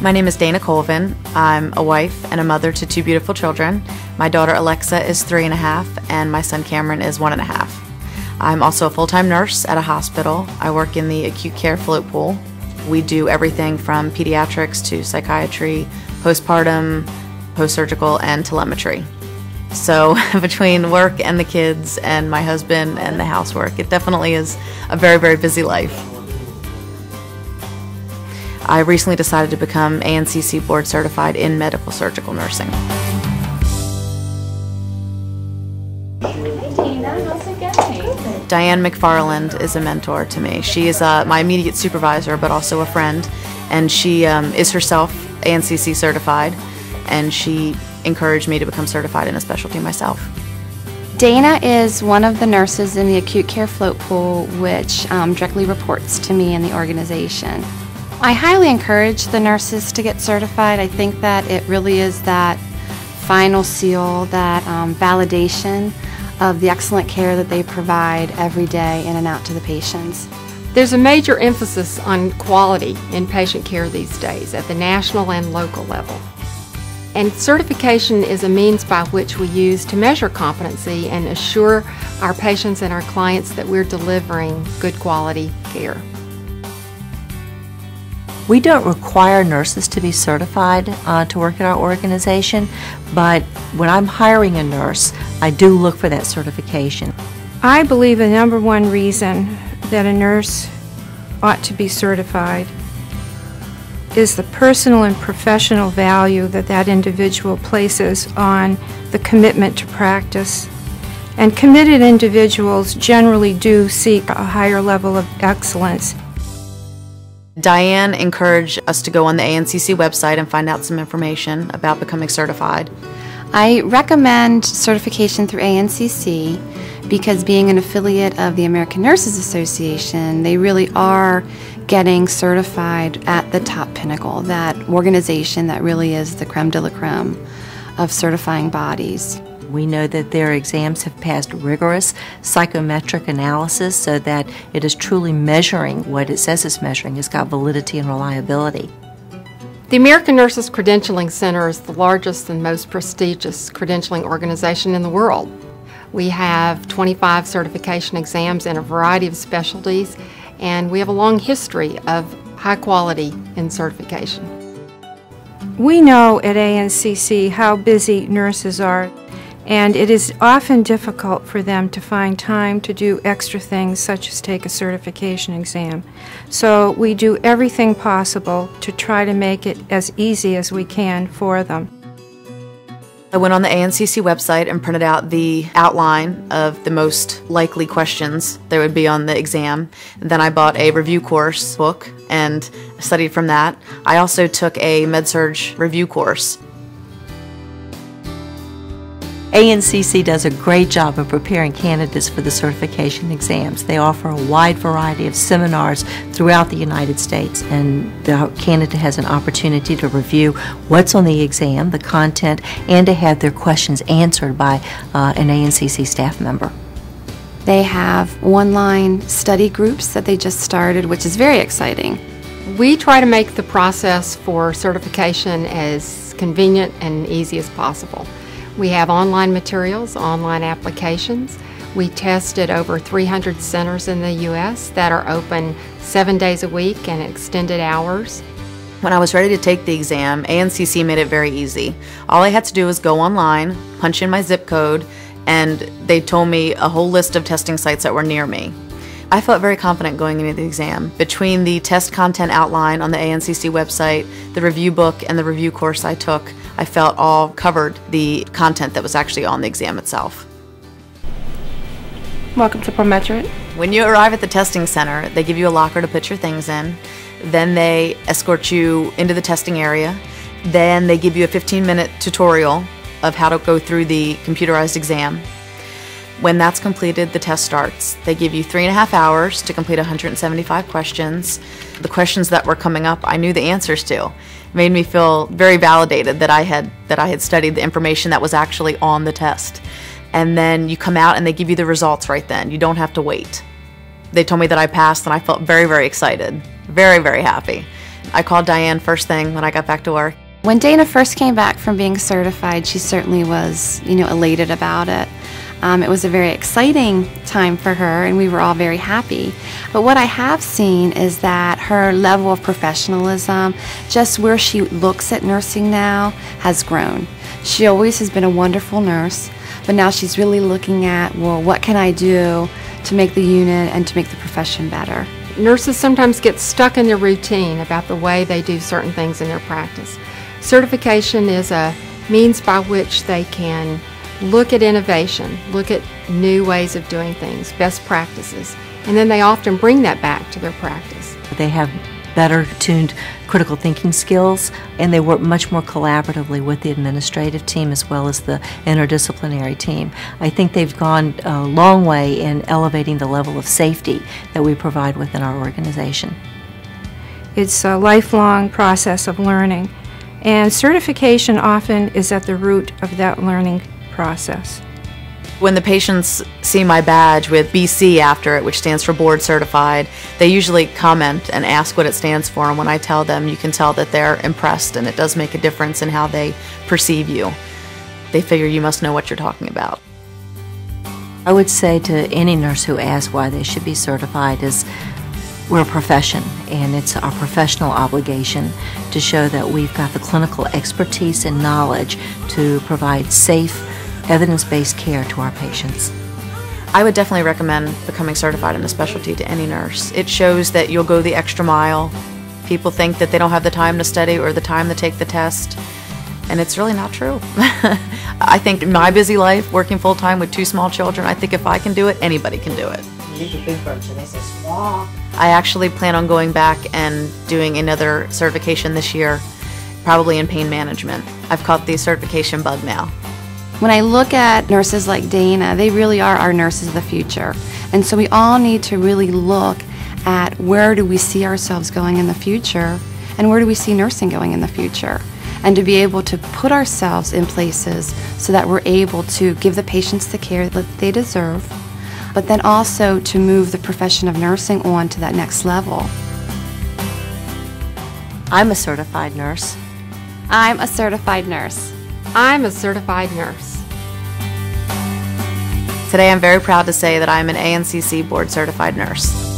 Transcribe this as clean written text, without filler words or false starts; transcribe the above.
My name is Dana Colvin. I'm a wife and a mother to two beautiful children. My daughter Alexa is 3.5 and my son Cameron is 1.5. I'm also a full-time nurse at a hospital. I work in the acute care float pool. We do everything from pediatrics to psychiatry, postpartum, post-surgical, and telemetry. So between work and the kids and my husband and the housework, it definitely is a very, very busy life. I recently decided to become ANCC board certified in medical surgical nursing. Hey Tina, how's it going? Diane McFarland is a mentor to me. She is my immediate supervisor, but also a friend, and she is herself ANCC certified, and she encouraged me to become certified in a specialty myself. Dana is one of the nurses in the acute care float pool, which directly reports to me in the organization. I highly encourage the nurses to get certified. I think that it really is that final seal, that validation of the excellent care that they provide every day in and out to the patients. There's a major emphasis on quality in patient care these days at the national and local level. And certification is a means by which we use to measure competency and assure our patients and our clients that we're delivering good quality care. We don't require nurses to be certified to work at our organization, but when I'm hiring a nurse, I do look for that certification. I believe the number one reason that a nurse ought to be certified is the personal and professional value that that individual places on the commitment to practice. And committed individuals generally do seek a higher level of excellence. Diane encouraged us to go on the ANCC website and find out some information about becoming certified. I recommend certification through ANCC because being an affiliate of the American Nurses Association, they really are getting certified at the top pinnacle, that organization that really is the creme de la creme of certifying bodies. We know that their exams have passed rigorous psychometric analysis so that it is truly measuring what it says it's measuring. It's got validity and reliability. The American Nurses Credentialing Center is the largest and most prestigious credentialing organization in the world. We have 25 certification exams in a variety of specialties, and we have a long history of high quality in certification. We know at ANCC how busy nurses are, and it is often difficult for them to find time to do extra things such as take a certification exam. So we do everything possible to try to make it as easy as we can for them. I went on the ANCC website and printed out the outline of the most likely questions that would be on the exam. And then I bought a review course book and studied from that. I also took a med-surg review course. ANCC does a great job of preparing candidates for the certification exams. They offer a wide variety of seminars throughout the United States, and the candidate has an opportunity to review what's on the exam, the content, and to have their questions answered by an ANCC staff member. They have online study groups that they just started, which is very exciting. We try to make the process for certification as convenient and easy as possible. We have online materials, online applications. We test at over 300 centers in the U.S. that are open 7 days a week and extended hours. When I was ready to take the exam, ANCC made it very easy. All I had to do was go online, punch in my zip code, and they told me a whole list of testing sites that were near me. I felt very confident going into the exam. Between the test content outline on the ANCC website, the review book, and the review course I took, I felt all covered the content that was actually on the exam itself. Welcome to Prometric. When you arrive at the testing center, they give you a locker to put your things in. Then they escort you into the testing area. Then they give you a 15-minute tutorial of how to go through the computerized exam. When that's completed, the test starts. They give you 3.5 hours to complete 175 questions. The questions that were coming up, I knew the answers to. It made me feel very validated that I had studied the information that was actually on the test. And then you come out and they give you the results right then. You don't have to wait. They told me that I passed and I felt very, very excited. Very, very happy. I called Diane first thing when I got back to work. When Dana first came back from being certified, she certainly was, elated about it. It was a very exciting time for her, and we were all very happy. But what I have seen is that her level of professionalism, just where she looks at nursing now, has grown. She always has been a wonderful nurse, but now she's really looking at, well, what can I do to make the unit and to make the profession better? Nurses sometimes get stuck in their routine about the way they do certain things in their practice. Certification is a means by which they can look at innovation, look at new ways of doing things, best practices, and then they often bring that back to their practice. They have better tuned critical thinking skills, and they work much more collaboratively with the administrative team as well as the interdisciplinary team. I think they've gone a long way in elevating the level of safety that we provide within our organization. It's a lifelong process of learning, and certification often is at the root of that learning process. When the patients see my badge with BC after it, which stands for board certified, they usually comment and ask what it stands for, and when I tell them, you can tell that they're impressed, and it does make a difference in how they perceive you. They figure you must know what you're talking about. I would say to any nurse who asks why they should be certified is we're a profession, and it's our professional obligation to show that we've got the clinical expertise and knowledge to provide safe, evidence-based care to our patients. I would definitely recommend becoming certified in a specialty to any nurse. It shows that you'll go the extra mile. People think that they don't have the time to study or the time to take the test, and it's really not true. I think in my busy life, working full-time with 2 small children, I think if I can do it, anybody can do it. I actually plan on going back and doing another certification this year, probably in pain management. I've caught the certification bug now. When I look at nurses like Dana, they really are our nurses of the future. And so we all need to really look at where do we see ourselves going in the future and where do we see nursing going in the future. And to be able to put ourselves in places so that we're able to give the patients the care that they deserve, but then also to move the profession of nursing on to that next level. I'm a certified nurse. I'm a certified nurse. I'm a certified nurse. Today I'm very proud to say that I'm an ANCC board certified nurse.